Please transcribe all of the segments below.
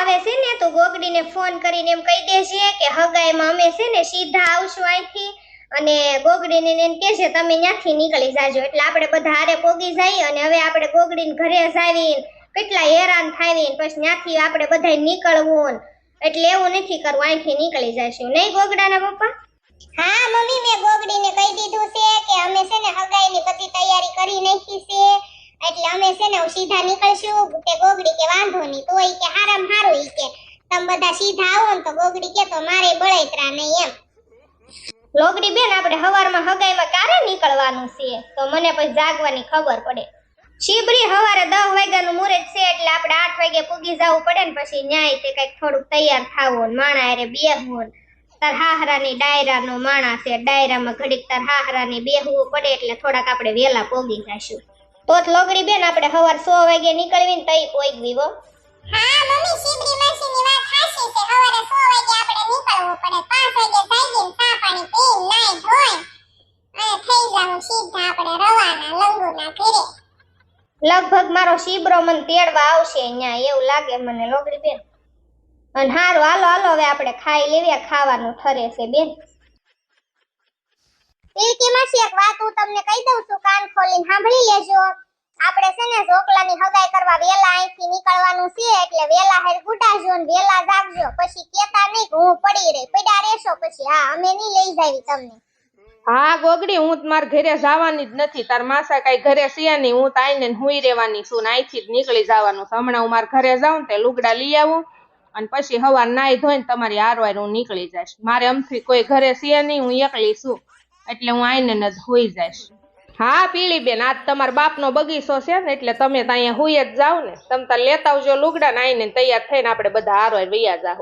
આવે છે ને તો ગોગડીને ફોન કરીને એમ કહી દેજે કે હગાઈમાં અમે છે ને સીધા આવશું અહીંથી અને ગોગડીને એને કહેશે તમે ત્યાંથી નીકળી જાજો એટલે આપણે બધા હારે પોગી જઈએ અને હવે આપણે ગોગડીને ઘરે જાવીને કેટલા હેરાન થાવીને પછી ત્યાંથી આપણે બધા નીકળવું એટલે એવું નથી કરવું અહીંથી નીકળી જઈશું નહીં ગોગડાના પપ્પા? હા મમ્મી મેં ગોગડીને કહી દીધું છે કે અમે છે ને હગાઈની બધી તૈયારી કરી નાખી છે એટલે અમે છે ને સીધા નીકળશું કે ગોગડી કે વાંધો નહીં તોય કે હારામ હારું ઈ કે તમે બધા સીધા આવો ને તો ગોગડી કે તો મારે બળૈતરા નહીં એમ. લોગડી બેન આપણે હવારમાં હગાઈમાં ક્યારે નીકળવાનું છે તો મને પછી જાગવાની ખબર પડે. શીબરી હવારે 10 વાગ્યાનું મુહૂર્ત છે એટલે આપણે 8 વાગે પૂગી જવું પડે ને પછી ન્યાય તે કઈક થોડુંક તૈયાર થાવું માણા હારે બેહવું તાર હાહરાની ડાયરાનો માણા છે ડાયરામાં ઘડીક તાર હાહરાની બેહવું પડે એટલે થોડાક આપણે વેલા પોગી જઈશું તો જ લોગડી બેન આપણે હવાર 100 વાગે નીકળવીને તઈ પોગવી હો. હા મમ્મી શીબરી માસીની વાત સાચી છે હવારે 100 વાગે આપણે નીકળવું પડે 5 વાગે જાગીને ચા પાણી પીને નાઈ ધોઈ અને થઈ જાવું સીધા આપણે રવાના લંગુના ઘરે. લગભગ મારો શીબરો મને તેડવા આવશે અહીંયા એવું લાગે મને લોગડી બેન. અને હારું હાલો હાલો હવે આપણે ખાઈ લેવીએ ખાવાનું ઠરે છે બેન. પિલકી માસી એક વાત હું તમને કહી દઉં છું કાન ખોલીને સાંભળી લેજો. આપણે છે ને ઝોકલાની હગાઈ કરવા વેલા અહીંથી નીકળવાનું છે એટલે વેલા હેર ગુટાજો ને વેલા જાગજો પછી કેતા નહીં કે હું પડી રહી પડ્યા રહેશો પછી હા અમે નહીં લઈ જાવી તમને. હા ગોગડી હું માર ઘરે જવાની જ નથી તાર માસા કઈ ઘરે છે નહીં હું તો આઈને હુઈ રહેવાની છું ને અહીંથી જ નીકળી જવાનું છે. હમણાં હું માર ઘરે જાઉં તે લુગડા લઈ આવું અને પછી હવાર નાઈ ધોઈને તમારી હારવાર હું નીકળી જઈશ. મારે અમથી કોઈ ઘરે છે નહીં હું એકલી છું એટલે હું આઈને જ હુઈ જઈશ. હા પીળી બેન આજ તમારા બાપનો બગીચો છે ને એટલે તમે તો અહીંયા હુઈ જ જાવ ને તમે તાર લેતા આવજો લુગડા ને આઈને તૈયાર થઈને આપણે બધા હારવાર વૈયા જાવ.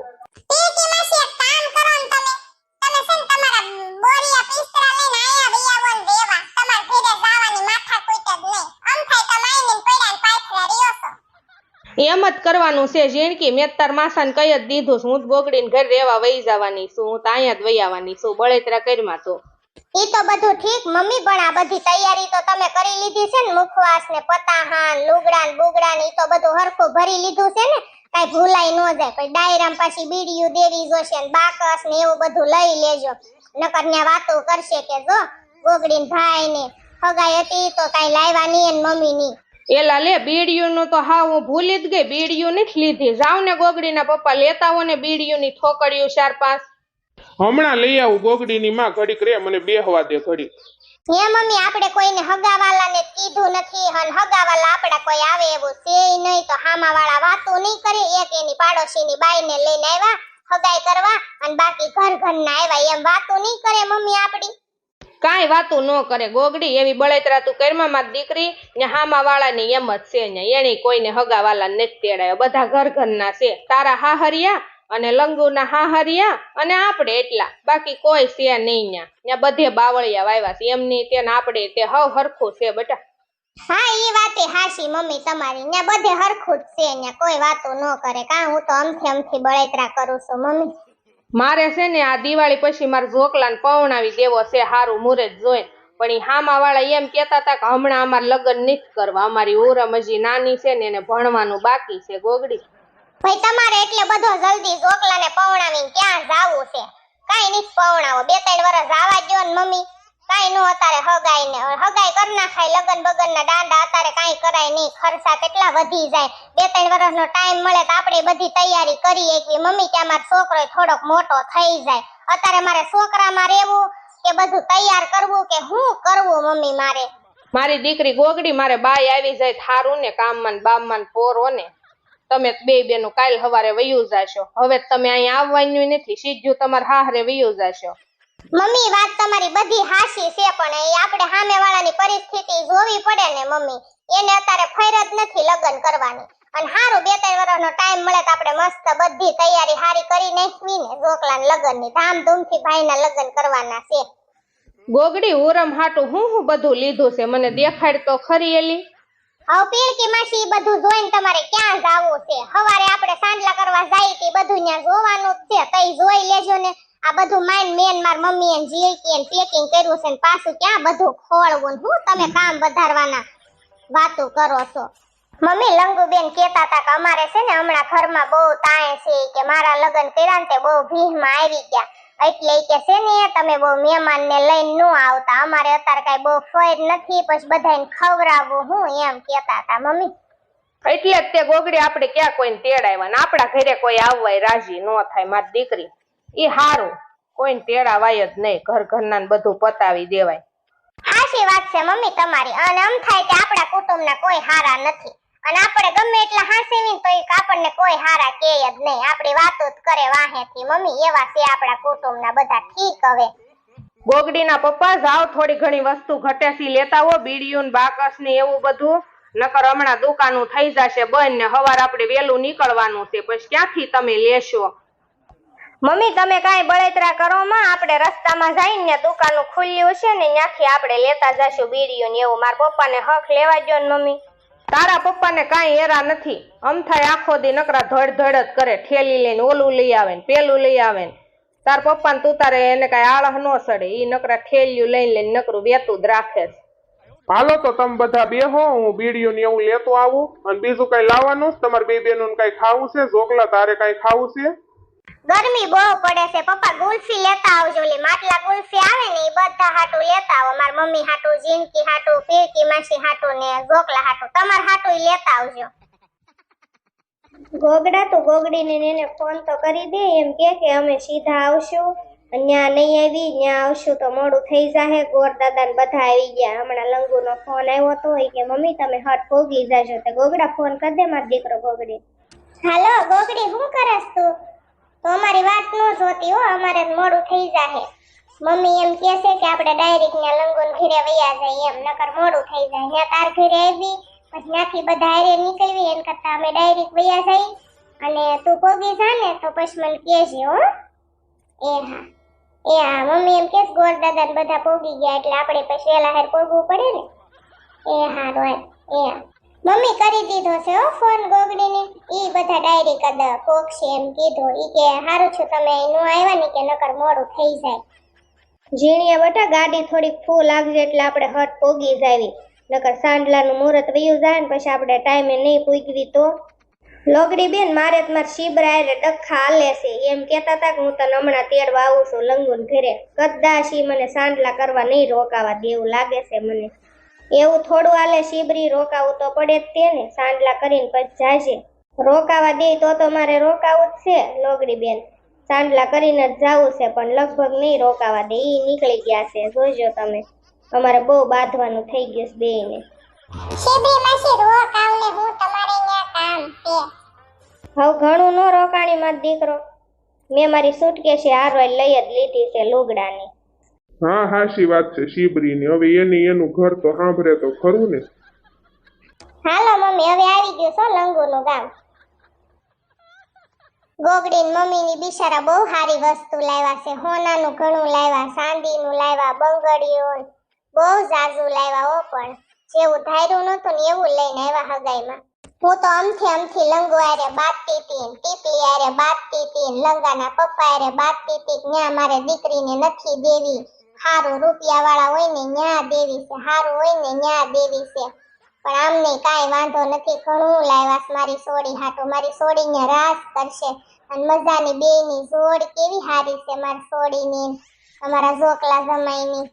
એમ જ કરવાનું છે ઝીણકી મેં તાર માસાને કહી જ દીધું છું હું જ ગોગડીને ઘરે રહેવા વહી જવાની છું હું તો અહીંયા જ વહી આવવાની છું બળેતરા કરીમાં તો. ઈ તો બધું ઠીક મમ્મી પણ આ બધી તૈયારી તો તમે કરી લીધી છે ને મુખવાસ ને પતાહાન લુગડા ને બુગડા ને ઈ તો બધું હરખું ભરી લીધું છે ને કઈ ભૂલાઈ ન જાય પછી ડાયરામ પાછી બીડીયું દેવી જોશે ને બાકસ ને એવું બધું લઈ લેજો નકર ન્યા વાતો કરશે કે જો ગોગડી ને ભાઈ ને હગાઈ હતી તો કઈ લાવ્યા નહીં ને મમ્મી ની. એલા લે બીડીયું નું તો હા હું ભૂલી જ ગઈ બીડીયું નથી લીધી. જાવ ને ગોગડીના પપ્પા લેતા આવો ને બીડીયું ની ઠોકડીયું 4-5 હમણાં લઈ આવું ગોગડીની માં ઘડીક રે મને બેહવા દે ઘડીક. હે મમ્મી આપણે કોઈને હગાવાલાને કીધું નથી અને હગાવાલા આપડા કોઈ આવે એવું છે નહીં તો હામાવાળા વાતો નહીં કરે એક એની પાડોશીની બાઈને લઈને આવ્યા હગાઈ કરવા અને બાકી ઘરના આવ્યા એમ વાતો નહીં કરે મમ્મી આપડી. કાંઈ વાતું ન કરે ગોગડી એવી બળેતરા તું કરમાં માં દીકરી ને હામા વાળાની એમ જ છે ને એની કોઈને હગાવાલા નથી તેડાયો બધા ઘરના છે તારા હાહરિયા અને લંગુના હાહરિયા અને આપણે એટલા બાકી કોઈ છે નહીં ન્યા બધે બાવળિયા વાવ્યા છે એમની તેને આપણે તે હવ હરખું છે બેટા. હા ઈ વાતે હાશી મમ્મી તમારી ન્યા બધે હરખું જ છે ન્યા કોઈ વાતો ન કરે કા હું તો અમથી બળેતરા કરું છું મમ્મી. મારે છે ને આ દિવાળી પછી મારે ઝોકલાને પવણાવી દેવો છે હારું મુહૂર્ત જોઈને પણ ઈ હામા વાળા એમ કેતા હતા કે હમણાં અમારે લગ્ન નથી કરવા અમારી ઉરમ હજી નાની છે ને એને ભણવાનું બાકી છે ગોગડી. ભાઈ તમારે એટલે બધો જલ્દી ઝોકલાને પવણાવીને ક્યાં જાવું છે કાઈ નથી પવણાવો 2-3 વર્ષ આવા દ્યો ને મમ્મી કાઈ નો અતારે હગાઈ કર નાખાય લગન બગનના દાંડા અતારે કાઈ કરાય નહીં ખર્ચા કેટલા વધી જાય 2-3 વર્ષનો ટાઈમ મળે તો આપણે બધી તૈયારી કરી એકવી મમ્મી કે અમાર છોકરો થોડોક મોટો થઈ જાય અતારે મારે છોકરામાં રહેવું કે બધું તૈયાર કરવું કે હું કરવું મમ્મી મારે. મારી દીકરી ગોગડી મારે બાઈ આવી જાય થારું ને કામમાં બામમાં પોરો ને તમે બે બેનો કાલ હવારે વયું જાશો હવે તમે અહીંયા આવવાનું નથી સીધું તમારે હાહરે વયું જાશો. મમ્મી વાત તમારી બધી હાશી છે પણ એ આપણે સામેવાળાની પરિસ્થિતિ જોવી પડે ને મમ્મી એને અત્યારે ફરજ નથી લગ્ન કરવાની અને હારું 2-3 વર્ષનો ટાઈમ મળે તો આપણે મસ્ત બધી તૈયારી હારી કરી નાખવી ને ઝોકલાના લગ્નની ધામધૂમથી ભાઈના લગ્ન કરવાના છે. ગોગડી ઉરમ હાટું હું બધું લીધું છે મને દેખાડ તો ખરી એલી. હવે પીળકી માસી બધું જોઈને તમારે ક્યાં જાવું છે હવારે આપણે સાંડલા કરવા જાય તે બધું ત્યાં જોવાનું જ છે તઈ જોઈ લેજો ને આ બધું મેન માર મમ્મી એને જીલકી એને પેકિંગ કર્યું છે ને પાછું ક્યાં બધું ખોળવું હું તમે કામ વધારવાના વાતો કરો છો. મમ્મી લંગુબેન કહેતા હતા કે અમારે છે ને હમણાં ઘરમાં બહુ તાણ છે કે મારા લગ્ન કર્યા ને તે બહુ ભીહમાં આવી ગયા એટલે કે છે ને તમે બહુ મહેમાનને લઈને ન આવતા અમારે અત્યારે કઈ બહુ ફોર નથી પછી બધાને ખવડાવવું હું એમ કહેતા હતા મમ્મી એટલે જ તે ગોગડી આપણે ક્યાં કોઈને તેડાવ્યા ને આપણા ઘરે કોઈ આવવાય રાજી ન થાય મારી દીકરી એ હારું કોઈને તેડાવાય જ નહીં ઘરના ને બધું પતાવી દેવાય સાચી વાત છે મમ્મી તમારી અને આમ થાય કે આપણા કુટુંબના કોઈ હારા નથી અને આપણે ગમે એટલા હાંસીવીને તો આપણને કોઈ હારા કહે જ નહીં આપણી વાતો જ કરે વાહેથી મમ્મી એવા છે આપણા કુટુંબના બધા ઠીક હવે ગોગડીના પપ્પા જાવ થોડી ઘણી વસ્તુ ઘટેસી લેતા હો બીડીયું ને બાકસ ને એવું બધું નકર હમણાં દુકાનું થઈ જશે બંધ ને હવાર આપણે વેલું નીકળવાનું છે પછી ક્યાંથી તમે લેશો મમ્મી તમે કાંઈ બળતરા કરો માં આપણે રસ્તામાં જઈને દુકાનું ખુલ્યું છે ને ત્યાંથી આપણે લેતા જશું બીડીયું ને એવું મારા પપ્પાને હક લેવા દો ને મમ્મી તારા પપ્પાને કાંઈ હેરા નથી આમ થાય આખો દી નકરા ધડ ધડ જ કરે ઠેલી લઈને ઓલું લઈ આવે ને પેલું લઈ આવે ને તાર પપ્પાને તું તારે એને કાંઈ આળહ ન સડે ઈ નકરા ઠેલિયું લઈને નકરું વેતું જ રાખે છે હાલો તો તમે બધા બેહો હું બીડીયું ને એવું લેતો આવું અને બીજું કઈ લાવવાનું છે તમારે બે બેનું કઈ ખાવું છે ઝોકલા તારે કઈ ખાવું છે ગરમી બહુ પડે છે પપ્પા ગુલ્ફી લેતા આવજો ઓલી માટલા ગુલ્ફી આવે ને એ બધા હાટું લેતા આવો મારી મમ્મી હાટું જીનકી હાટું પીરકી માસી હાટું ને ઝોકલા હાટું તમાર હાટું લેતા આવજો ગોગડા તો ગોગડીને એને ફોન તો કરી દે એમ કે અમે સીધા આવશું ત્યાં નહીં આવી ત્યાં આવશું તો મોડું થઈ જાહે ગોર દાદા ને બધા આવી ગયા હમણાં લંગુનો ફોન આવ્યો તો કે મમ્મી તમે હટ પોગી જાજો તો ગોગડા ફોન કરી દે મારો દીકરો ગોગડી હાલો ગોગડી શું કરસ તું તો અમારી વાત ન જોતી હો અમારે મોડું થઈ જાહે મમ્મી એમ કહે છે કે આપણે ડાયરેક્ટ ને લંગુન ઘરે વયા જાય એમ નકર મોડું થઈ જાય ત્યાં તાર ઘરે આવી પછી ત્યાંથી બધા હારે નીકળવી એમ કરતા અમે ડાયરેક્ટ વયા જાય અને તું પોગી જા ને તો પછી મને કહેજે હો એ હા મમ્મી એમ કે ગોર દાદા ને બધા પોગી ગયા એટલે આપણે પછી વેલા હાર પોગવું પડે ને એ હા રોય એ હા મમ્મી કરી દીધો છે હો ફોન ગોગડીને ઈ બધા ડાયરી કદ પોક્ષે એમ કીધો ઈ કે હારું છું તમે નો આવ્યા ને કે નકર મોડું થઈ જાય ઝીણીયા બેટા ગાડી થોડીક ફૂલ આગજે એટલે આપણે હટ પોગી જાવી નકર સાંડલાનું મુહૂર્ત વયું જાય ને પછી આપણે ટાઈમે નહીં પૂગવી તો લોગડી બેન મારે તમાર શીબરા રે ડખા હાલે છે એમ કહેતા હતા કે હું તને હમણાં તેડવા આવું છું લંગુન ઘરે કદાચ ઈ મને સાંડલા કરવા નહીં રોકાવા દે એવું લાગે છે મને એવું થોડું હાલે શીબરી રોકાવું તો પડે જ તેને સાંડલા કરીને પછી જાજે રોકાવા દે તો મારે રોકાવું જ છે લોગડી બેન સાંડલા કરીને જ જાવું છે પણ લગભગ નહીં રોકાવા દે ઈ નીકળી ગયા છે જોજો તમે અમારે બહુ બાંધવાનું થઈ ગયું છે બેયને શીબરી માસી રોકાવને હું તમારે ન્યા કામ છે હવે ઘણું નો રોકાણી માં દીકરો મેં મારી સુટકેસી હારવાઈ લઈ જ લીધી છે લુગડાની હા હાશી વાત છે શીબરીની હવે એનું ઘર તો સાંભળે તો ખરું ને હાલો મમ્મી હવે આવી ગયું છો લંગુનું ગામ ગોગડીન મમ્મીની બિચારા બહુ સારી વસ્તુ લાવ્યા છે હોનાનું ઘણું લાવ્યા ચાંદીનું લાવ્યા બંગડીઓ બહુ જાજુ લાવ્યા હો પણ જેવું ધાર્યું નહોતું ને એવું લઈને આવ્યા હગાઈમાં હું તો અમથી લંગુ આરે બાતતી તી ટીપલી આરે બાતતી તી લંગાના પપ્પા આરે બાતતી તી ન્યા મારે દીકરીને નથી દેવી હારું રૂપિયા વાળા હોય ને ન્યા દેવી છે હારું હોય ને ન્યા દેવી છે પણ આમને કાંઈ વાંધો નથી ઘણું લાવ્યા મારી સોડી હાટું મારી સોડીને રાસ કરશે અને મજાની બેયની જોડ કેવી હારી છે મારી સોડીની અમારા ઝોકલા જમાઈની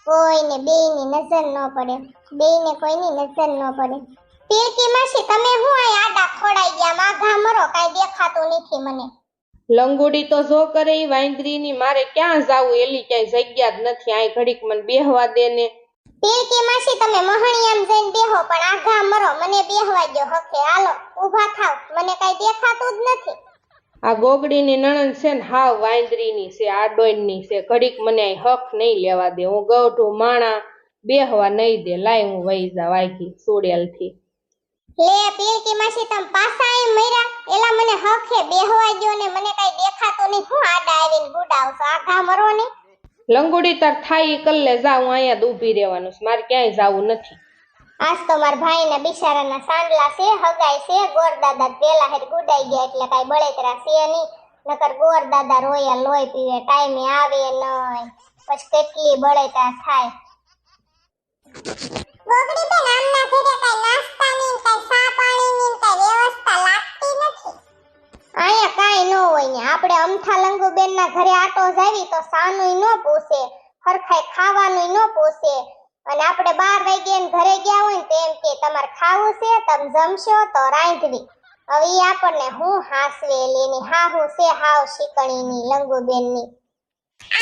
કોઈને બેયની નજર ન પડે બેયને કોઈની નજર ન પડે પીરકી માસી તમે હું આ આડા ખોડાઈ ગયા માઘા મરો કાઈ દેખાતું નથી મને લંગુડી તો જો કરે ઈ વાંદરીની મારે ક્યાં જાવું એલી ક્યાંય જગ્યા જ નથી આ ઘડીક મને બેહવા દે ને પીરકી માસી તમે મહણિયામ જઈને બેહો પણ આઘા મરો મને બેહવા દો હકે હાલો ઊભા થાવ મને કાઈ દેખાતું જ નથી આ ગોગડીની નણંદ છે ને હાવ વાંદરીની છે આડોઈની છે ઘડીક મને આ હક નહીં લેવા દે હું ગૌઢું માણા બેહવા નહીં દે લાય હું વહી જાવ આખી સુડેલથી લે પીરકી માસી તમ પાસા એ મર્યા એલા મને હકે બેહવા દો ને મને કાઈ દેખાતું નહીં હું આડા આવીને ગુડાવશો આઘા મરો ને લંગુડી તાર થાય કલ્લે જા હું અહીંયા જ ઊભી રહેવાનું છે મારે ક્યાંય જાવું નથી આજ તો મારા ભાઈના બિચારાના સાંડલા છે હગાઈ છે ગોર દાદા પેલા હેર ગુડાઈ ગયા એટલે કાઈ બળેતરા છે નહીં નકર ગોર દાદા રોયા લોહી પીવે ટાઈમે આવે નહીં પછી કેટલી બળેતરા થાય ગોગડી બેન આમના ઘરે કઈ નાસ્તાની કઈ ચા પાણીની કઈ વ્યવસ્થા લાગતી નથી. અહીંયા કાંઈ ન હોય ને આપણે અમથા લંગુબેન ના ઘરે આટો જાવી તો સાનુય ન પૂછે, હરખાઈ ખાવાનુંય ન પૂછે. અને આપણે 12 વાગ્યા ઘરે ગયા હોય ને તો એમ કે તમારે ખાવું છે, તમે જમશો તો રાંધવી. હવે ઈ આપણને હું હાસવે લેની હાહુ છે હાવ શીકણીની લંગુબેનની.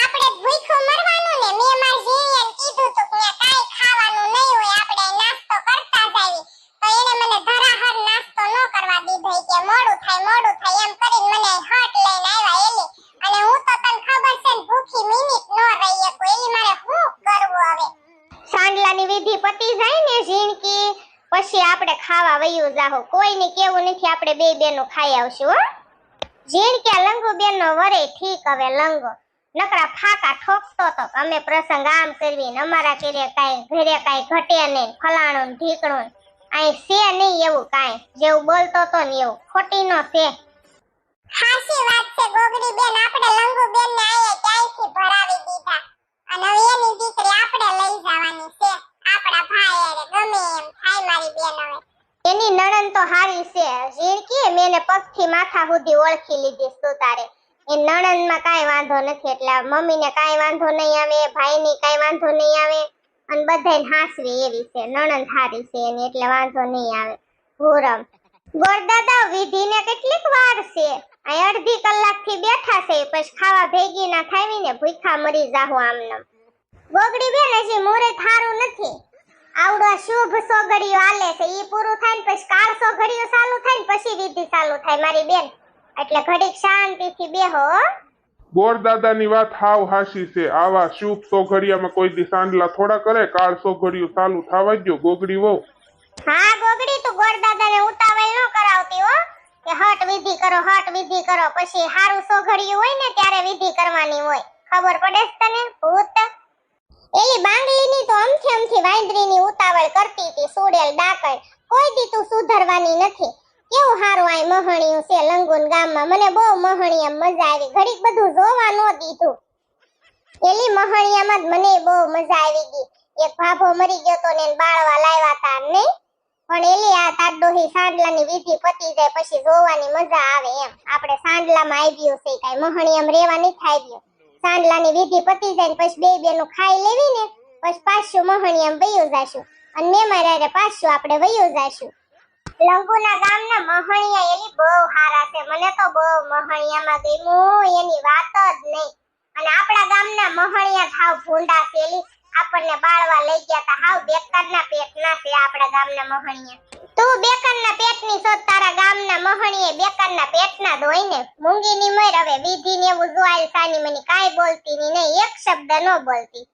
આપણે ભૂખો મરવાનું ને મેં માર જીયાને કીધું તો કે કાઈ ખાવાનું નહીં હોય, આપણે નાસ્તો કરતા જાવી. તો એને મને ધરાહર નાસ્તો ન કરવા દીધો કે મોડું થાય એમ કરીને મને હટ લઈને આવ્યા એલી. અને હું તો તને ખબર છે ને ભૂખી મિનિટ ન રહી શકું, એલી મારે શું કરવું હવે? સાંડલાની વિધિ પતી જાય ને ઝીણકી પછી આપણે ખાવા વયું જાહો. કોઈને કેવું નથી, આપણે બે બેનો ખાઈ આવશું હો. ઝીણકે લંગુબેનનો વરે ઠીક હવે લંગો નકરા ફાકા ઠોકતો તો કે અમે પ્રસંગ આમ કરવી ને અમારા ઘરે કાંઈ ઘટે નહીં, ફલાણું ને ઢીકણું. અહીં છે નહીં એવું કાંઈ, જેવું બોલતો તો ને એવું ખોટી નો છે. હાસી વાત છે ગોગડી બેન, આપણે લંગુ બેન ને આયે ક્યાંયથી ભરાવી દીધા અને હવે એની દીકરી આપણે લઈ જવાની છે. આપણા ભાઈ અરે ગમે એમ થાય મારી બેન હવે. એની નણંદ તો હારી છે ઝીણકી, મેં એને પગથી માથા સુધી ઓળખી લીધી તું તારે. એ નણંદમાં કાંઈ વાંધો નથી, એટલે મમ્મીને કાંઈ વાંધો નહીં આવે, ભાઈને કાંઈ વાંધો નહીં આવે અને બધાને હાસવી એવી છે. નણંદ હારી છે એની એટલે વાંધો નહીં આવે. પૂરમ ગોરદાદા વિધિને કેટલીક વાર છે, અહીં અડધી કલાકથી બેઠા છે, પછી ખાવા ભેગી ના થાવીને ભૂખા મરી જાહુ આમનામ. ગોગડી બેન હજી મુહૂર્ત થારું નથી, આવડો શુભ સોગડિયો આલે છે, ઈ પૂરું થાય ને પછી કાળ સોગડિયો ચાલુ થાય ને પછી વિધિ ચાલુ થાય મારી બેન. એટલે ઘડીક શાંતિથી બેહો. ગોરદાદાની વાત હાવ હાશી છે. આવા શુભ સોઘડિયામાં કોઈ દી સાંડલા થોડા કરે. કાળ સોઘડિયું ચાલુ થવા ગયો ગોગડી વહુ. હા ગોગડી તું ગોરદાદાને ઉતાવળ ન કરાવતી હો કે હટ વિધિ કરો, પછી હારું સોઘડિયું હોય ને ત્યારે વિધિ કરવાની હોય. ખબર પડે છે તને ભૂત? એલી બાંગલીની તો અમથી વાંદરીની ઉતાવળ કરતી હતી, સુડેલ ડાકણ. કોઈ દી તું સુધરવાની નથી. કેવું હારું આય મહણિયું છે લંગુન ગામમાં, મને બહુ મહણિયા મજા આવી. ઘડીક બધું જોવા ન દીધું. એલી મહણિયામાં જ મને બહુ મજા આવી ગઈ. એક ભાભો મરી ગયો તો ને બાળવા લાવ્યા તા નહીં, પણ એલી આ તાડોહી સાંડલાની વિધિ પતી જાય પછી જોવાની મજા આવે એમ. આપણે સાંડલામાં આવ્યું છે કાઈ મહણિયામાં રહેવા નથી આવ્યું. સાંડલાની વિધિ પતી જાય ને પછી બે બેનું ખાઈ લેવી ને પછી પાછું મહણિયામાં વયું જાશું અને મેમારે પાછું આપણે વયું જાશું. લંગુના ગામના મહણિયા એલી બહુ હારા છે, મને તો બહુ મહણિયામાં ગમ્યું, એની વાત જ નહીં. અને આપણા ગામના મહણિયા થાવ ભૂંડા છે, એલી આપણને બાળવા લઈ ગયા તા, હાવ બેકારના પેટના છે આપણા ગામના મહણિયા. તું બેકારના પેટની છો, તારા ગામના મહણિયે બેકારના પેટના જ હોય ને. મૂંગીની મર હવે વિધિને એવું જોવાય સાની મની કાઈ બોલતી નહીં, એક શબ્દ ન બોલતી.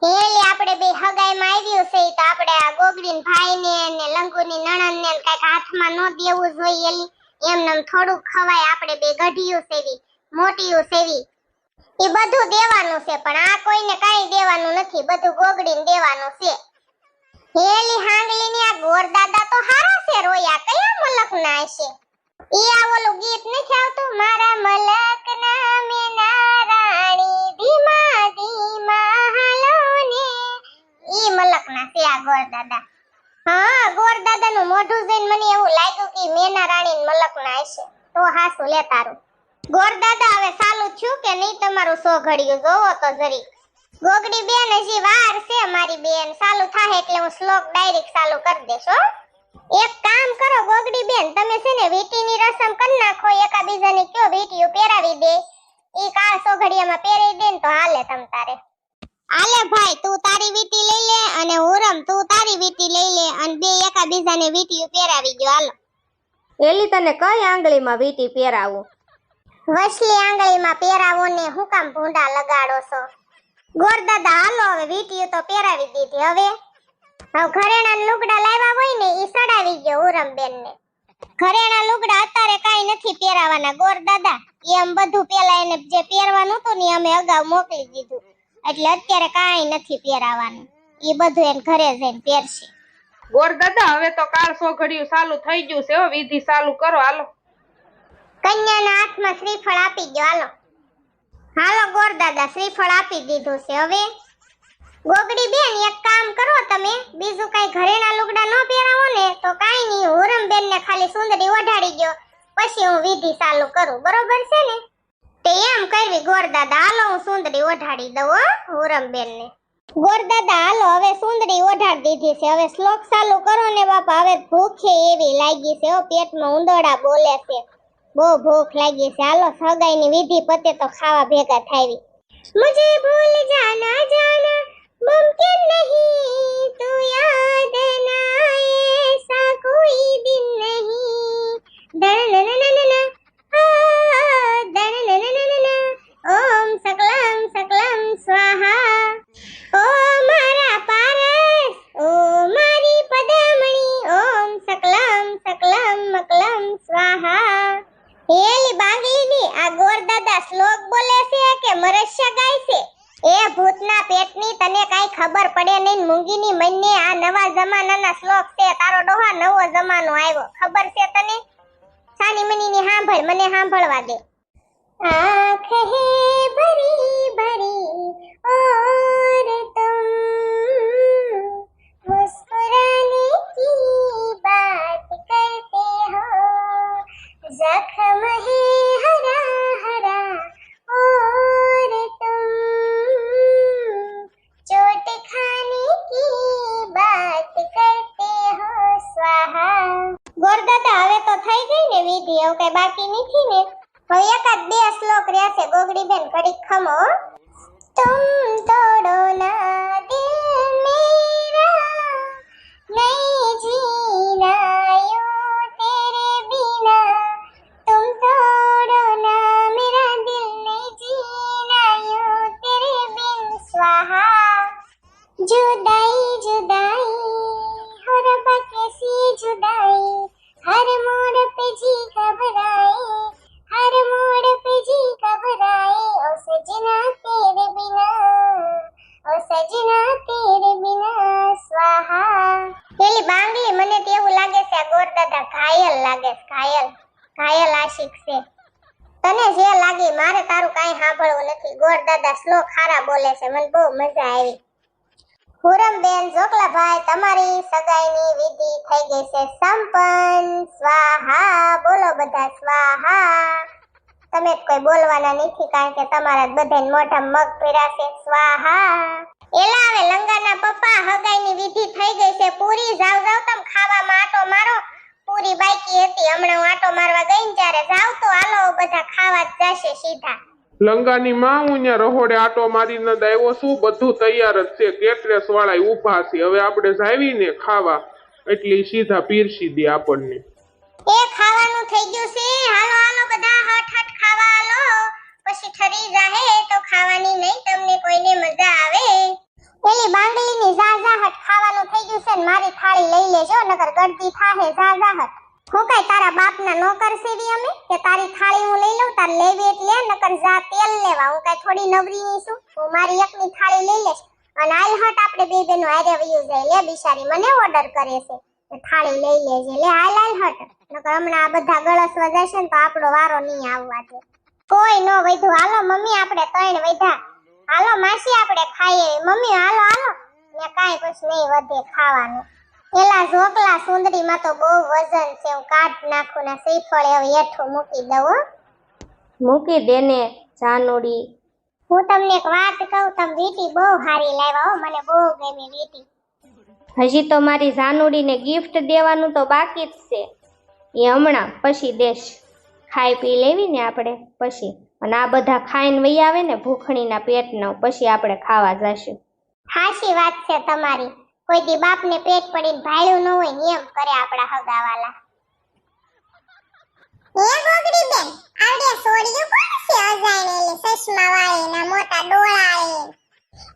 એટલે આપણે બે હગાઈમાં આવ્યું છે તો આપણે આ ગોગડીન ભાઈને ને લંગુની નણંદને કાંઈક હાથમાં ન દેવું જોઈએ. એલી એમનેમ થોડું ખવાય, આપણે બે ગઢિયું સેવી મોટીયું સેવી એ બધું દેવાનું છે, પણ આ કોઈને કાંઈ દેવાનું નથી, બધું ગોગડીને દેવાનું છે. હેલી હાંગલીની આ ગોરદાદા તો હારા છે, રોયા કયા મલકના હશે. ઈ આ ઓલું ગીત નથી આવતું, મારા મલકના મેના રાણી ધીમા ધીમા હાલો ને, ઈ મલકના છે આ ગોરદાદા. હા ગોરદાદાનું મોઢું જોઈને મને એવું લાગ્યું કે મેના રાણી મલકના હશે. તો હાસુ લે તારું. ગોરદાદા હવે ચાલુ થયું કે નહીં તમારું સોઘડિયું? જોવો તો જરી. ગોગડી બેન હજી વાર છે મારી બેન, ચાલુ થાય એટલે હું શ્લોક ડાયરેક્ટ ચાલુ કરી દઈશ હો. એક કામ કરો ગોગડી બેન, તમે છે ને વીટીની રસમ કરી નાખો, એકાબીજાને કયો વીટીયું પહેરાવી દે, ઈ કાળ સોઘડિયામાં પહેરી દે ને તો હાલે તમ તારે. હાલે ભાઈ, તું તારી વીટી લઈ લે અને હુરમ તું તારી વીટી લઈ લે અને બે એકાબીજાને વીટીયું પહેરાવી દો. હાલો. એલી તને કઈ આંગળીમાં વીટી પહેરાવું? વસલી આંગળીમાં પહેરાવો ને હું કામ ભૂંડા લગાડો છો? ગોરદાદા હાલો હવે વીટીયું તો પહેરાવી દીધી. હવે ઘરેણા લુગડા લાવ્યા હોય ને ઈ સડાવી ગયો ઉરમબેન ને. ઘરેણા લુગડા અત્યારે કાઈ નથી પહેરાવાના ગોરદાદા, એમ બધું પેલા એને જે પહેરવાનું હતું ને અમે અગાઉ મોકલી દીધું, એટલે અત્યારે કાઈ નથી પહેરાવાનું, ઈ બધું એને ઘરે જઈને પહેરશે. ગોરદાદા હવે તો કાળ સોઘડિયું ચાલુ થઈ ગયું છે હો, વિધિ ચાલુ કરો. હાલો. કન્યાના હાથમાં શ્રીફળ આપી ગયો. હાલો હાલો ગોરદાદા, શ્રીફળ આપી દીધું છે. હવે ગોગડી બેન એક કામ કરો તમે, બીજું કઈ ઘરેણા લુગડા નો પહેરાવો ને તો કાઈ નહીં, હુરમ બેન ને ખાલી સુંદરી ઓઢાડી ગયો પછી હું વિધિ ચાલુ કરું, બરોબર છે ને? તે એમ કરવી ગોરદાદા, હાલો હું સુંદરી ઓઢાડી દઉં હો હુરમ બેન ને. ગોરદાદા હાલો હવે સુંદરી ઓઢાડી દીધી છે, હવે શ્લોક ચાલુ કરો ને બાપા, હવે ભૂખે એવી લાગી છે, પેટમાં ઉંદરડા બોલે છે, બહુ ભૂખ લાગી છે. હાલો સગાઈની વિધિ પતે તો ખાવા ભેગા થાવી. મુझे भूल जाना जाना मुमकिन नहीं, तू याद ना ऐसा कोई दिन नहीं, दरननननन दरननननन ओम सकलम सकलम स्वाहा, ओ मारा पारस, ओ मारी पदमणी, ओम सकलम सकलम मकलम स्वाहा. એલી બાંગલીની આ ગોરદાદા શ્લોક બોલે છે કે મરસ્ય ગાય છે? એ ભૂતના પેટની તને કાઈ ખબર પડે નહીં, મૂંગીની મનને આ નવા જમાનાના શ્લોક છે, તારો ડોહા નવો જમાનો આવ્યો, ખબર છે તને? સાની મનીની સાંભળ, મને સાંભળવા દે. આંખ હે ભરી ભરી और तुम मुस्कुराने की बात करते हो, जख्म है हरा हरा और तुम चोट खाने की बात करते हो, स्वाहा. ગોરદાદા હવે તો થઈ ગઈ ને વિધિ, હવે કઈ બાકી નથી ને? હવે એકાદ બે શ્લોક રહેશે. ગોગડી બેન ઘડીક ખમો. तुम तोड़ो ना दिल मेरा, नहीं जीना यूं तेरे बिना, तुम तोड़ो ना मेरा दिल, नहीं जीना यूं तेरे बिन, स्वाहा. जुदाई जुदाई हो रब्बा कैसी जुदाई, हर मोड़ पे जी घबराए, हर मोड़ पे जी घबराए, ओ सजना तेरे बिना, ओ सजना तेरे बिना, स्वाहा. પેલી બાંગલી મને તો એવું લાગે છે આ ગોરદાદા ઘાયલ લાગે છે, ઘાયલ ઘાયલ આશિક છે. તને જે લાગી, મારે તારું કાઈ સાંભળવું નથી. ગોરદાદા શ્લોક ખારા બોલે છે, મને બહુ મજા આવી. હુરમબેન, જોકલાભાઈ, તમારી સગાઈની વિધિ થઈ ગઈ છે સંપન્ન, સ્વાહા. બોલો બધા સ્વાહા. તમે કોઈ બોલવાના નથી, કારણ કે તમારા બધાને મોઢામાં મગ પીરા છે, સ્વાહા. એલા હવે લંગાના પપ્પા, હગાઈની વિધિ થઈ ગઈ છે પૂરી, જાવ જાવ તમે ખાવામાં આટો મારો. પૂરી બાકી હતી, હમણાં હું આટો મારવા ગઈ ને ત્યારે જાવ તો હાલો બધા ખાવા જ જશે સીધા. લંગાની માં હું ત્યાં રહોડે આટો મારીને આવ્યો છું, બધું તૈયાર જ છે, કેટરેસ વાળા ઊભા છે, હવે આપણે જાવીને ખાવા એટલે સીધા પીરસી દે આપણને. એ ખાવાનું થઈ ગયું છે, હાલો હાલો બધા હટ હટ ખાવા હાલો, પછી ઠરી જાહે તો ખાવાની નહીં, તમને કોઈને મજા આવે. એલી બાંગલીની ઝાઝાહટ, ખાવાનું થઈ ગયું છે ને મારી થાળી લઈ લેજો, નકર ગળદી થાહે ઝાઝાહટ. હું કઈ તારા બાપના નોકર સેવી અમે કે તારી થાળી હું લઈ લઉં, તાર લેવી એટલે નકર જા તેલ લેવા, હું કઈ થોડી નવરી ની છું, હું મારી એકની થાળી લઈ લેશ અને આલ હટ આપણે બે બેનો હારે વયું જાય. લે બિચારી મને ઓર્ડર કરે છે કે થાળી લઈ લેજે, લે હાલ હાલ હટ, નકર હમણાં આ બધા ગળસવા જશે ને તો આપણો વારો નહીં આવવા દે. કોઈ નો વૈધું, હાલો મમ્મી આપણે ત્રણ વૈધા, હાલો માસી આપણે ખાઈએ, મમ્મી હાલો હાલો, ને કાઈ પછી નહીં વધે ખાવાનું. એલા જોકલા સુંદરીમાં તો બહુ વજન છે, હું કાઢ નાખું ને શ્રીફળ હવે હેઠું મૂકી દઉં. મૂકી દે ને જાનુડી. હું તમને એક વાત કહું, તમે વીટી બહુ સારી લાવ્યા હો, મને બહુ ગમી વીટી. હજી તો મારી જાનુડીને ગિફ્ટ દેવાનું તો બાકી જ છે, એ હમણાં પછી દેશ. ખાઈ પી લેવી ને આપણે પછી, અને આ બધા ખાઈને વહી આવે ને ભૂખણીના પેટનો, પછી આપણે ખાવા જશું. હાચી વાત છે તમારી, કોઈ દી બાપને પેટ પડીને ભાળ્યું ન હોય ને એમ કરે આપણા હગાવાલા. એ ગોગડી બેન, આવડે સોડિયું કોણ છે અજાણેલી, ચશ્મા વાળી ના મોટા ડોળાળી?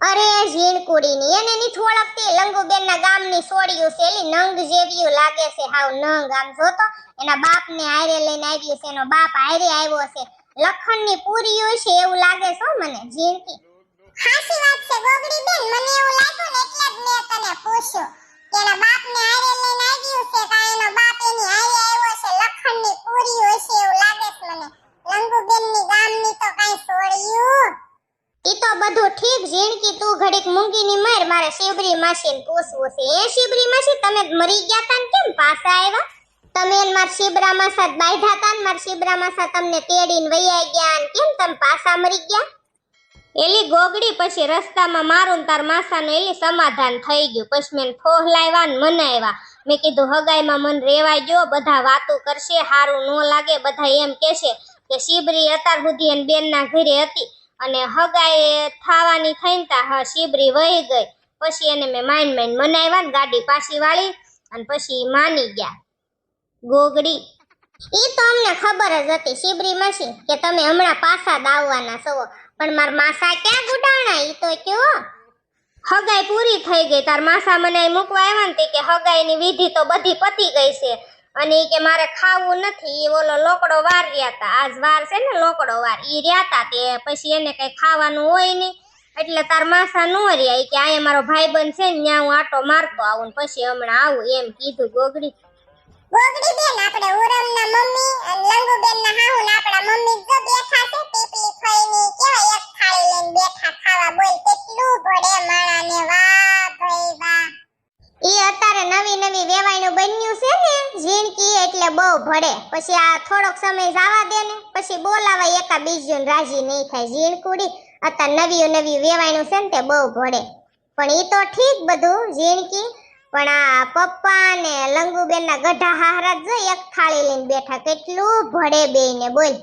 અરે ઝીણકુડીની, એને નથી ઓળખતી, લંગુબેનના ગામની સોડિયું છે, એલી નંગ જેવી લાગે છે, હાવ નંગ. આમ જોતો એના બાપને હારે લઈને આવ્યું છે, એનો બાપ હારે આવ્યો છે, લખણની પૂરીઓ છે એવું લાગે છે મને, ઝીણકી. હાચી વાત છે ગોગડી બેન, મને એવું લાગ્યું ને એટલે જ મેં તને પૂછ્યું કે એના બાપને હારે લઈને આવ્યું છે, કા એનો બાપ એની હારે આવ્યો છે, લખણની પૂરી હોય છે એવું લાગે છે મને. લંગુબેનની ગામની તો કાઈ સોડિયું. ઈ તો બધું ઠીક ઝીણકી, તું ઘડીક મૂંગીની માર, મારે શિબરી માસીને પૂછવું છે. એ શિબરી માસી, તમે મરી ગયા તા ને કેમ પાછા આવ્યા? તમે ને માર શિબરા માસા બાંધ્યા તા ને માર શિબરા માસા તમને તેડીને વૈયા ગયા ને કેમ તમે પાછા મરી ગયા? એલી ગોગડી, પછી રસ્તામાં મારું ને તાર માસાનું એલી સમાધાન થઈ ગયું. પછી મેં ફોહલાવ્યા ને મનાવ્યા. મેં કીધું હગાઈમાં મન રેવાય જો, બધા વાતો કરશે, હારું ન લાગે, બધા એમ કહેશે કે શિબરી અત્યાર સુધી એન બેનના ઘરે હતી અને હગાઈ થાવાની થઈને તા શિબરી વહી ગઈ. પછી એને મેં માઈન મનાવ્યા ને ગાડી પાછી વાળી અને પછી માની ગયા. ગોગડી, ઈ તો અમને ખબર જ હતી શિબરી માસી કે તમે હમણાં પાછા જ આવવાના છો, પણ માર માસા ક્યાં ગુડાણા ઈ તો કયો. હગાઈ પૂરી થઈ ગઈ, તાર માસા મને અહીં મૂકવા આવ્યા ને કે હગાઈની વિધિ તો બધી પતી ગઈ છે અને ઈ કે મારે ખાવું નથી. ઈ ઓલો લોકડો વાર રહ્યા તા, આજ વાર છે ને લોકડો વાર, ઈ રહ્યા તા તે પછી એને કઈ ખાવાનું હોય નહીં એટલે તાર માસા નો રહ્યા. ઈ કે અહીંયા મારો ભાઈબંધ છે ને ત્યાં હું આટો મારતો આવું ને પછી હમણાં આવું એમ કીધું. ગોગડી, ગોગડી બેન, આપણે ઉરમના મમ્મી અને લંગુબેનના હાહુ ને આપણા મમ્મી જો બેઠા છે, ટીપલી ફઈની કેવા એક થાળી લઈને બેઠા ખાવા. બોલ કેટલું ભડે માણાને, વાહ ભાઈ વાહ. ઈ અત્યારે નવી વેવાયનું બન્યું છે ને ઝીણકી, એટલે બહુ ભડે. પછી આ થોડોક સમય જવા દે ને પછી બોલાવાય એકા બીજું રાજી નહીં થાય. ઝીણકુડી અત્યારે નવી વેવાયનું છે ને તે બહુ ભડે. પણ ઈ તો ઠીક બધું ઝીણકી, પણ આ પપ્પા ને લંગુબેન ના ગઢા હાહરા જો એક થાળી લઈને બેઠા, કેટલું ભડે બેયને. બોલ,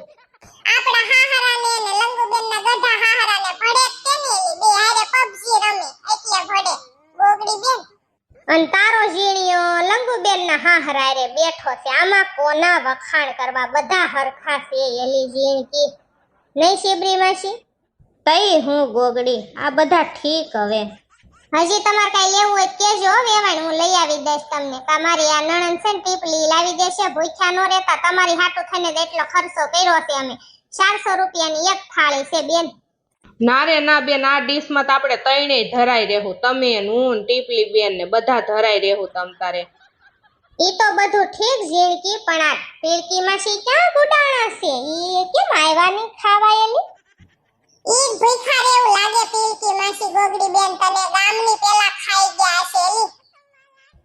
આપણા હાહરાને અને લંગુબેનના ગઢા હાહરાને ભડે જ કે ને, એલી બે હારે પબજી રમે એટલે ભડે. ગોગડી બેન, અને તારો ઝીણિયો લંગુબેન ના હાહરા રે બેઠો છે. આમાં કોના વખાણ કરવા, બધા હરખા છે એલી ઝીણકી, નહીં શિબરી માસી? તઈ હું ગોગડી, આ બધા ઠીક. હવે હજી તમારે કઈ લેવું હોય કેજો વેવાણ, હું લઈ આવી દઈશ તમને. તમારી આ નણંદ છે ને ટીપલી લાવી દેશે. ભૂખ્યા નો રહેતા, તમારી હાટુ થઈને એટલો ખર્ચો કર્યો છે અમે. 400 રૂપિયાની એક થાળી છે બેન. ના રે ના બેન, આ ડીશમાં તો આપણે ત્રણેય ધરાઈ રહેવું, તમે ને હું ને ટીપલી બેન ને બધા ધરાઈ રહેવું તમ તારે. ઈ તો બધું ઠીક ઝીણકી, પણ આ પીળકી માસી ક્યાં ગુડાણા છે? ઈ કેમ આવ્યા નહીં ખાવા એલી? ઈ ભૂખા રેવું લાગે પીલકી માસી. ગોગડી બેન, તને ગામની પેલા ખાઈ ગયા છે એલી.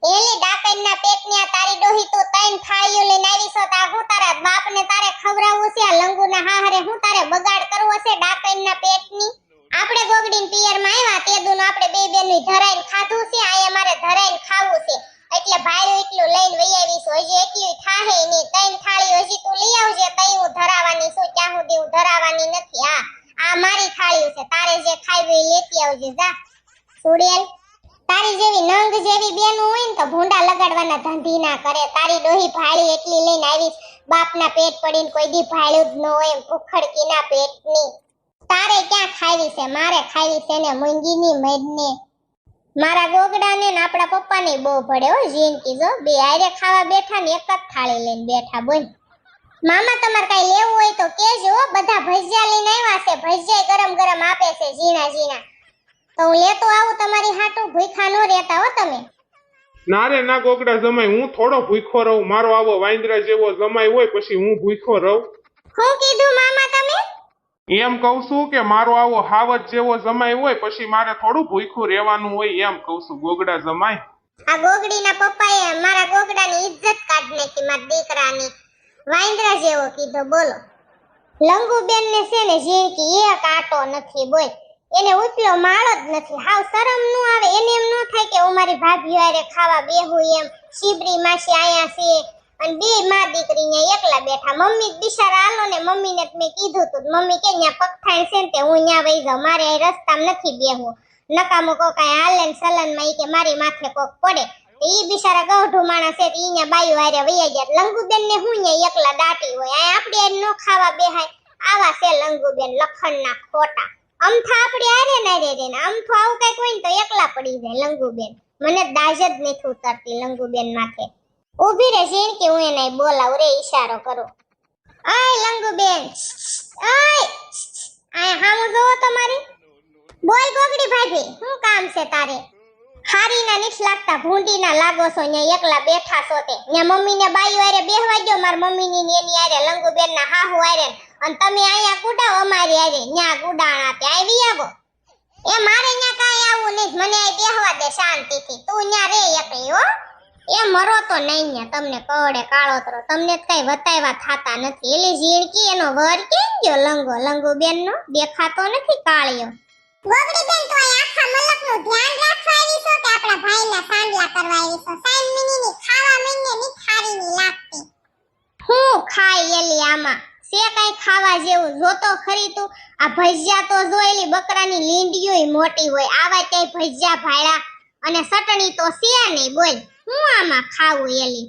એલી ડાકણના પેટની તારી ડોહી તું ત્રણ થાળીઓ લઈને આવી છો, તા હું તારા બાપને તારે ખવરાવવું છે? આ લંગુના હાહરે હું તારે બગાડ કરવો છે ડાકણના પેટની? આપણે ગોગડીન પિયરમાં આવ્યા તે દુનો આપણે બે બેનું ધરાઈને ખાધું છે, આયા મારે ધરાઈને ખાવું છે એટલે ભાડું એટલું લઈને વઈ આવીશું. હજી એટલી થાહે નહીં, ત્રણ થાળીઓ હજી તું લઈ આવજે, તઈ હું ધરાવાની છું, ત્યાં સુધી હું ધરાવાની નથી. આ મારી થાળીઓ છે, તારે જે ખાવી એ લેતી આવજે. જા સુડેલ, તારી જેવી નંગ જેવી બેનું હોય ને તો ભૂંડા લગાડવાના ધંધી ના કરે. તારી ડોહી ભાળી એટલી લઈને આવીશ, બાપના પેટ પડીને કોઈ દી ભાળ્યું જ ન હોય, ભૂખડકીના પેટની. તારે ક્યાં ખાવી છે? મારે ખાવી છે ને મૂંગીની મેડને. મારા ગોગડાને ને આપણા પપ્પાને બહુ પડે હો ઝીણકી, જો બે હારે ખાવા બેઠા ને એક જ થાળી લઈને બેઠા. બોલ મામા, તમારે કઈ લેવું હોય તો કેજો. બધા ભજીયા લઈને આવ્યા છે, ભજીયા ગરમ ગરમ આપે છે ઝીણા ઝીણા, તો હું લેતો આવું તમારી હાટુ. ભૂખા ન રહેતા હો તમે. ના રે ના ગોગડા જમાઈ, હું થોડો ભૂખો રહું. મારો આવો વાંદરા જેવો જમાઈ હોય પછી હું ભૂખો રહું? શું કીધું મામા તમે? એમ કહું છું કે મારો આવો હાવત જેવો જમાઈ હોય પછી મારે થોડું ભૂખું રહેવાનું હોય, એમ કહું છું ગોગડા જમાઈ. આ ગોગડીના પપ્પાએ મારા ગોગડાની ઇજ્જત કાઢી નાખી, મારા દીકરાની. વાંદરા જેવો કીધો. બોલો, લંગુબેન ને છે ને ઝીણકી એક આટો નથી. બોલ, એને ઉપલો માળો જ નથી. હાવ શરમ ન આવે એને? એમ ન થાય કે હું મારી ભાભી હારે ખાવા બેહું એમ? શિબરી માસી આયા છે અને બે માં દીકરી ન્યા એકલા બેઠા. મમ્મી બિચારા આલો ને, મમ્મીને મેં કીધું તું, મમ્મી કે ન્યા પગથાણ છે ને તે હું ન્યા વઈ જાઉં, મારે અહીં રસ્તામાં નથી બેહવું. નકામું કોક હાલે સલનમાં ઈ કે મારી માથે કોક પડે. ઈ બિચારા ગૌઢું માણસ છે, ઈ ન્યા બાયું હારે વઈ ગયા. લંગુબેન ને હું ન્યા એકલા દાટી હોય, આ આપણે નો ખાવા બેહાય. આવા છે લંગુબેન, લખણના ખોટા. અમથા આપણે હારે ના રે ને, અમથું આવું કઈક હોય ને તો એકલા પડી જાય લંગુબેન. મને દાજ જ નથી ઉતરતી લંગુબેન માથે. ઊભી રે ઝીણકી, હું એને બોલાવું રે, ઈશારો કરો. આય લંગુબેન, આય આય હામું જોવો તમારી. બોલ ગોગડી ભાભી, શું કામ છે તારે? હારીના નથી લાગતા, ભૂંડીના લાગો છો. ન્યા એકલા બેઠા છો તે. ન્યા મમ્મીને બાયું હારે બેહવા ગયો, માર મમ્મીની ને એની હારે લંગુબેનના હાહુ હારે અને તમે અહીંયા ગુડાવ અમારી આરે ન્યા ગુડાણા તે આવી આવો એ મારે ન્યા કાઈ આવું નહીં મને આ બેહવા દે શાંતિથી તું ન્યા રે એકલી હો એ મરો તો નહીં ન્યા તમને કવડે કાળોતરો તમને કઈ વતાવ્યા થાતા નથી એલી ઝીણકી એનો વર કેમ ગયો લંગુ બેન નો દેખાતો નથી કાળિયો ગોગડી બેન તો આખા મલક નું ધ્યાન રાખવા આવી છો કે આપણા ભાઈના સાંડલા કરવા આવી છો સાઈન મિનીની ખાવા મહિને ની ખારી ની લાગતી હું ખાઈ એલી આમાં સે કઈ ખાવા જેવું જોતો ખરી તું આ ભજીયા તો જો એલી બકરાની લીંડીઓય મોટી હોય આવા ક્યાંય ભજીયા ભાડા અને ચટણી તો સે નહીં બોલ હું આમાં ખાવું એલી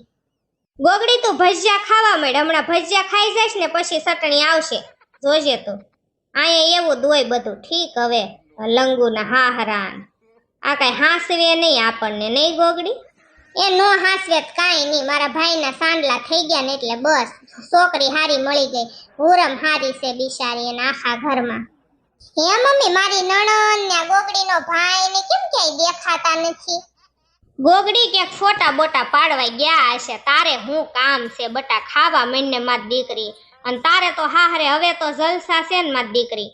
ગોગડી તું ભજીયા ખાવા માંડ હમણાં ભજીયા ખાઈ જઈશ ને પછી ચટણી આવશે જોજે તું અહીંયા એવું જ હોય બધું ઠીક હવે લંગુના હાહરાન આ કઈ હાસવે નહીં આપણને નહીં ગોગડી એ નો હાસવેત કાઈ નહીં મારા ભાઈના સાંડલા થઈ ગયા ને એટલે બસ છોકરી હારી મળી ગઈ હુરમ હારી છે બિચારી એના આખા ઘરમાં હે મમ્મી મારી નણંદ ને ગોગડીનો ભાઈ ને કેમ ક્યાંય દેખાતા નથી ગોગડી ક્યાંક ફોટા બોટા પાડવા ગયા હશે તારે હું કામ છે બટા ખાવા માંડને માર દીકરી અને તારે તો હાહરે હવે તો જલસા છે ને માર દીકરી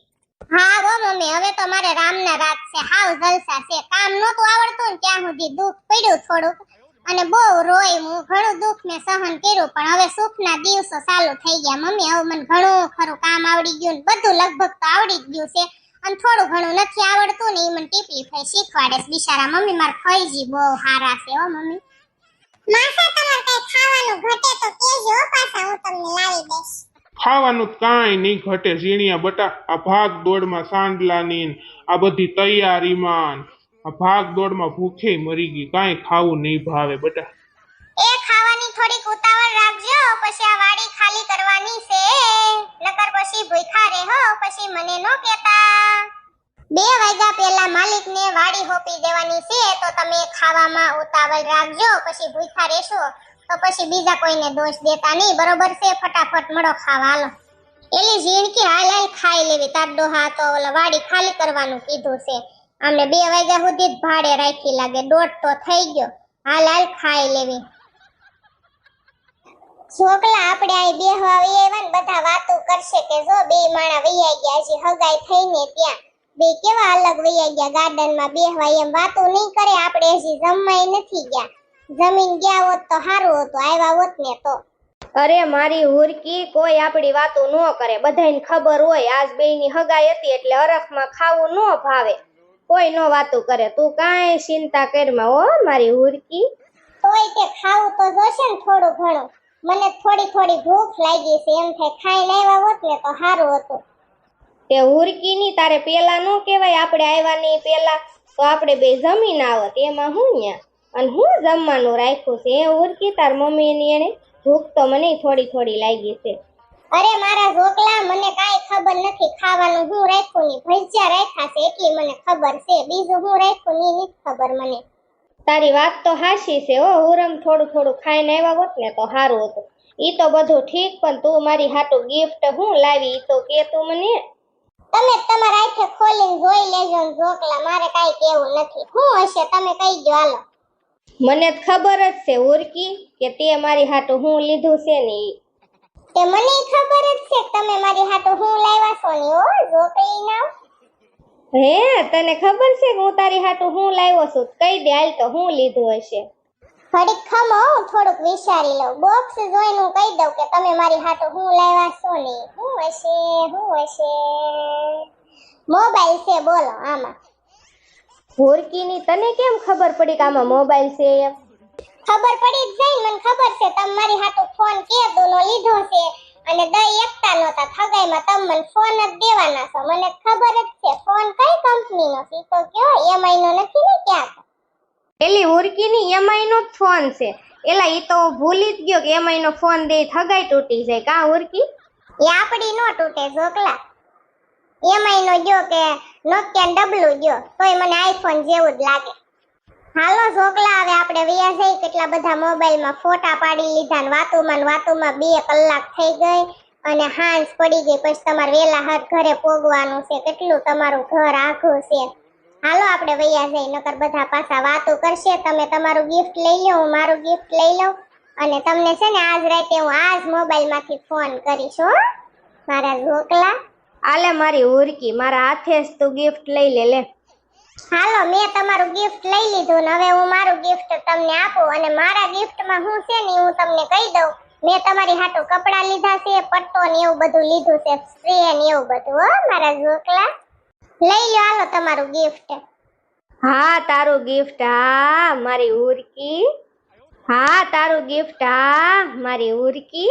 હા વો મમ્મી હવે તો મારે રામના રાત છે હાવ જલસા છે કામ નહોતું આવડતું ને ત્યાં સુધી દુઃખ પડ્યું થોડુંક અને બહુ રોઈ હું ઘણું દુઃખ મેં સહન કર્યું પણ હવે સુખના દિવસો ચાલુ થઈ ગયા મમ્મી હવે મને ઘણું ખરું કામ આવડી ગયું ને બધું લગભગ તો આવડી જ ગયું છે અને થોડું ઘણું નથી આવડતું ને એ મને ટીપલી ફઈ શીખવાડે છે બિચારા મમ્મી માર ફઈજી બહુ હારા છે હો મમ્મી માસા તમારે કઈ ખાવાનું ઘટે તો કેજો પાછા હું તમને લાવી દઈશ ખાવાનું તો કાંઈ નહીં ઘટે ઝીણિયા બટા આ ભાગ દોડમાં સાંડલાની ને આ બધી તૈયારીમાં ને આ ભાગ દોડમાં ભૂખે મરી ગઈ કાંઈ ખાવું નહીં ભાવે બટા એ ખાવાની થોડીક ઉતાવળ રાખજો પછી આ વાડી ખાલી કરવાની છે નકર પછી ભૂખા રહે હો પછી મને નો કહેતા 2 વાગ્યા પહેલા માલિકને વાડી હોપી દેવાની છે તો તમે ખાવામાં ઉતાવળ રાખજો પછી ભૂખા રહેશો તો પછી બીજા કોઈને દોષ દેતા નહીં બરોબર છે ફટાફટ મળો ખાવા હાલો એલી ઝીણકી હાલ ખાઈ લેવી તાર ડોહા તો ઓલા વાડી ખાલી કરવાનું કીધું છે અમને 2 વાગ્યા સુધી જ ભાડે રાખી લાગે 1:30 તો થઈ ગયો હાલ ખાઈ લેવી છોકલા આપણે આ બેહવા આવ્યા ને બધા વાતો કરશે કે જો બે માણા વૈયા ગયા હજી હગાઈ થઈને ત્યાં બે કેવા અલગ વૈયા ગયા ગાર્ડનમાં બેહવા એમ વાતો નહીં કરે આપણે હજી જમવાય નથી ગયા જમીન ગયા હોત તો સારું હતું આવ્યા હોત ને તો અરે મારી હુરકી કોઈ આપણી વાતો ન કરે બધાને ખબર હોય આજ બેયની હગાઈ હતી એટલે અરખમાં ખાવું ન ભાવે કોઈ નો વાતો કરે તું કાંઈ ચિંતા કરમાં હો મારી હુરકી તોય તે ખાવું તો જોશે ને થોડું ઘણું મને થોડી ભૂખ લાગી છે એમ થાય ખાઈને આવ્યા હોત ને તો સારું હતું તે હુરકીની તારે પેલા નો કહેવાય આપણે આવ્યા નહીં પેલા તો આપણે બે જમીન આવત એમાં હું ન્યા અને હું જમવાનું રાખ્યું છે એ હુરકી તાર મમ્મીની એને ભૂખ તો મને થોડી લાગી છે અરે મારા ઢોકલા મને કાઈ ખબર નથી ખાવાનું હું રાખ્યું ની ભજીયા રાખ્યા છે એટલી મને ખબર છે બીજું હું રાખ્યું ની નથી ખબર મને તારી વાત તો હાચી છે હો હુરમ થોડું ખાઈને આવ્યા હોત ને તો સારું હતું ઈ તો બધું ઠીક પણ તું મારી હાટુ ગિફ્ટ હું લાવી ઈ તો કે તું મને તમે તમારા આંખે ખોલીને જોઈ લેજો ને ઢોકલા મારે કાઈ કેવું નથી હું હશે તમે કહી દો હાલો મને ખબર જ છે હુરકી કે તે મારી હાટુ હું લીધું છે ને ઈ તે મને ખબર જ છે કે તમે મારી હાટુ હું લાવ્યા છો ને ઓ ઢોકળી ના હે તને ખબર છે કે હું તારી હાટુ હું લાવ્યો છું કહી દે હાલ તો હું લીધું હશે ઘડીક ખમો હું થોડુંક વિચારી લઉં બોક્સ જોઈને હું કહી દઉં કે તમે મારી હાટુ હું લાવ્યા છો ને હું હશે મોબાઈલ છે બોલો આમાં હુરકીની તને કેમ ખબર પડી કે આમાં મોબાઈલ છે એમ ખબર પડી જ જાય મને ખબર છે તમે મારી હાટુ ફોન કેદુનો લીધો છે અને દઈ એકતા નહોતા થગાઈમાં તમે મને ફોન જ દેવાના છો મને ખબર જ છે ફોન કઈ કંપનીનો છે તો કયો એમઆઈ નો નથી ને ક્યાં પેલી હુરકીની એમઆઈ નો જ ફોન છે એલા ઈ તો ભૂલી જ ગયો કે એમઆઈ નો ફોન દે થગાઈ તૂટી જાય કા હુરકી એ આપડી નો તૂટે ઢોકલા એમઆઈ નો જો કે નોકિયા ડબલું જો તોય મને આઈફોન જેવું જ લાગે હાલો ઢોકલા હવે આપણે વયા જઈ કેટલા બધા મોબાઈલમાં ફોટા પાડી લીધા ને વાતોમાં 2 કલાક થઈ ગઈ અને હાંજ પડી ગઈ પછી તમારે વેલા હાથ ઘરે પોગવાનું છે કેટલું તમારું ઘર આખું છે હાલો આપણે વયા જઈ નકર બધા પાછા વાતો કરશે તમે તમારું ગિફ્ટ લઈ લો હું મારું ગિફ્ટ લઈ લઉં અને તમને છે ને આજ રાતે હું આજ મોબાઈલમાંથી ફોન કરીશ હો મારા ઝોકલા. આલે મારી ઉરકી, મારા હાથે જ તું ગિફ્ટ લઈ લે લે. હાલો, મેં તમારું ગિફ્ટ લઈ લીધું ને હવે હું મારું ગિફ્ટ તમને આપું. અને મારા ગિફ્ટમાં શું છે ને હું તમને કહી દઉં. મેં તમારી હાટુ કપડાં લીધા છે, પટ્ટો ને એવું બધું લીધું છે, સ્પ્રે ને એવું બધું. હો મારા ઝોકલા, લઈ લો હાલો તમારું ગિફ્ટ. હા તારું ગિફ્ટ, હા મારી ઉરકી. હા તારું ગિફ્ટ, હા મારી ઉરકી.